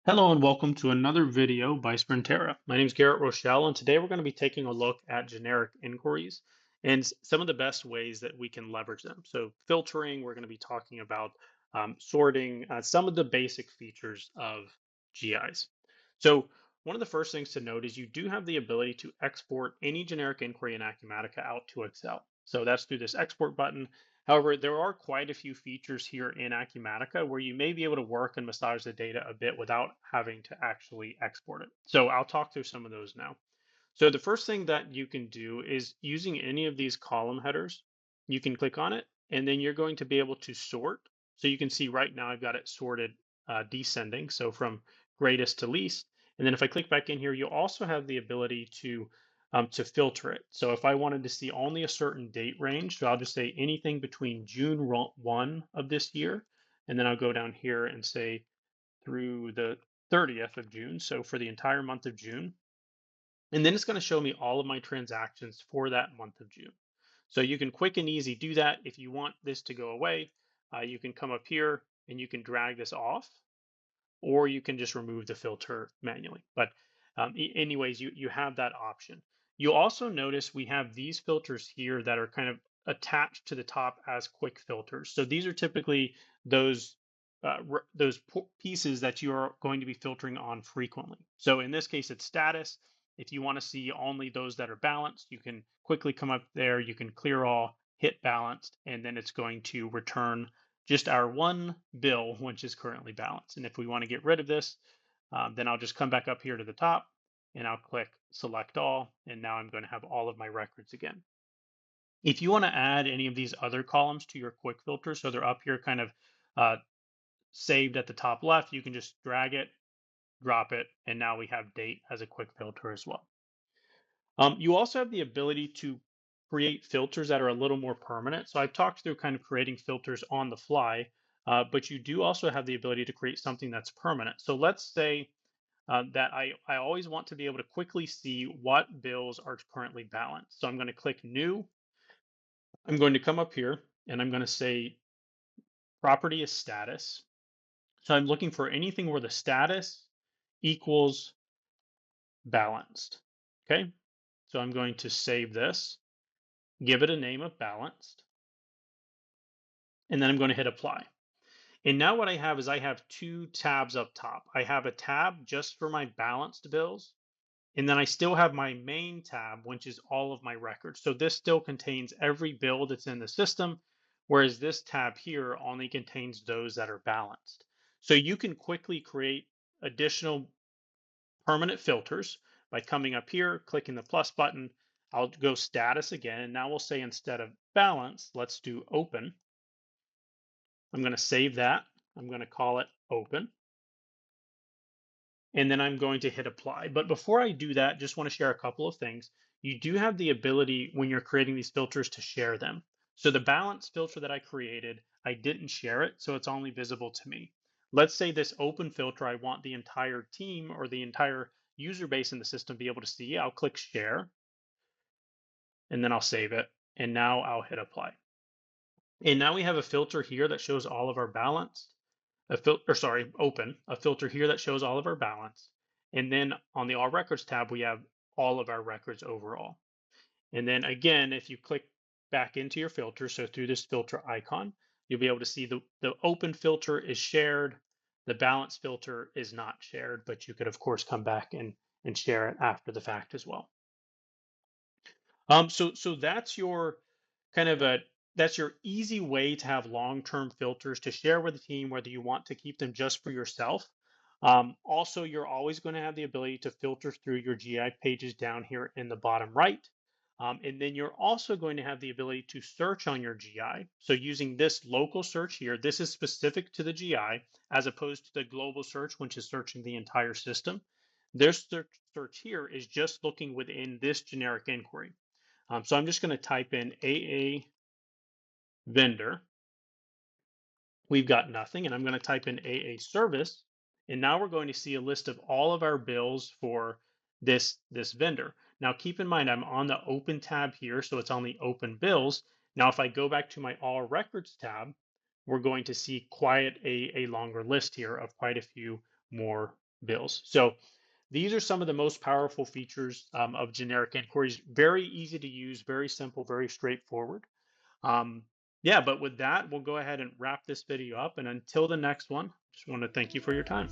Hello and welcome to another video by Sprinterra. My name is Garrett Rochelle, and today we're going to be taking a look at generic inquiries and some of the best ways that we can leverage them. So, filtering, we're going to be talking about sorting, some of the basic features of GIs. So, one of the first things to note is you do have the ability to export any generic inquiry in Acumatica out to Excel. So, that's through this export button. However, there are quite a few features here in Acumatica where you may be able to work and massage the data a bit without having to actually export it. So I'll talk through some of those now. So the first thing that you can do is using any of these column headers, you can click on it and then you're going to be able to sort. So you can see right now I've got it sorted descending, so from greatest to least. And then if I click back in here, you'll also have the ability to filter it. So if I wanted to see only a certain date range, so I'll just say anything between June 1 of this year, and then I'll go down here and say through the 30th of June, so for the entire month of June. And then it's going to show me all of my transactions for that month of June. So you can quick and easy do that. If you want this to go away, you can come up here and you can drag this off, or you can just remove the filter manually. But anyways, you have that option. You'll also notice we have these filters here that are kind of attached to the top as quick filters. So these are typically those pieces that you are going to be filtering on frequently. So in this case, it's status. If you want to see only those that are balanced, you can quickly come up there. You can clear all, hit balanced, and then it's going to return just our one bill, which is currently balanced. And if we want to get rid of this, then I'll just come back up here to the top and I'll click select all. And now I'm going to have all of my records again. If you want to add any of these other columns to your quick filter, so they're up here kind of uh, saved at the top left, you can just drag it, drop it, and now we have date as a quick filter as well. You also have the ability to create filters that are a little more permanent. So I've talked through kind of creating filters on the fly, but you do also have the ability to create something that's permanent. So let's say that I always want to be able to quickly see what bills are currently balanced. So I'm going to click new. I'm going to come up here and I'm going to say property is status. So I'm looking for anything where the status equals balanced. Okay. So I'm going to save this, give it a name of balanced, and then I'm going to hit apply. And now what I have is I have two tabs up top. I have a tab just for my balanced bills, and then I still have my main tab, which is all of my records. So this still contains every bill that's in the system, whereas this tab here only contains those that are balanced. So you can quickly create additional permanent filters by coming up here, clicking the plus button. I'll go status again, and now we'll say instead of balance, let's do open. I'm going to save that. I'm going to call it open. And then I'm going to hit apply. But before I do that, just want to share a couple of things. You do have the ability when you're creating these filters to share them. So the balance filter that I created, I didn't share it, so it's only visible to me. Let's say this open filter, I want the entire team or the entire user base in the system to be able to see. I'll click share and then I'll save it. And now I'll hit apply. And now we have a filter here that shows all of our balance. Open, a filter here that shows all of our balance. And then on the All Records tab, we have all of our records overall. And then again, if you click back into your filter, so through this filter icon, you'll be able to see the open filter is shared, the balance filter is not shared, but you could of course come back and share it after the fact as well. So that's your kind of a that's your easy way to have long-term filters to share with the team, whether you want to keep them just for yourself. Also, you're always going to have the ability to filter through your GI pages down here in the bottom right. And then you're also going to have the ability to search on your GI. So using this local search here, this is specific to the GI as opposed to the global search, which is searching the entire system. This search here is just looking within this generic inquiry. So I'm just going to type in AA vendor. We've got nothing, and I'm going to type in AA service. And now we're going to see a list of all of our bills for this vendor. Now keep in mind, I'm on the open tab here, so it's only open bills. Now, if I go back to my all records tab, we're going to see quite a longer list here of quite a few more bills. So these are some of the most powerful features of generic inquiries. Very easy to use, very simple, very straightforward. Um, yeah, but with that, we'll go ahead and wrap this video up. And until the next one, just want to thank you for your time.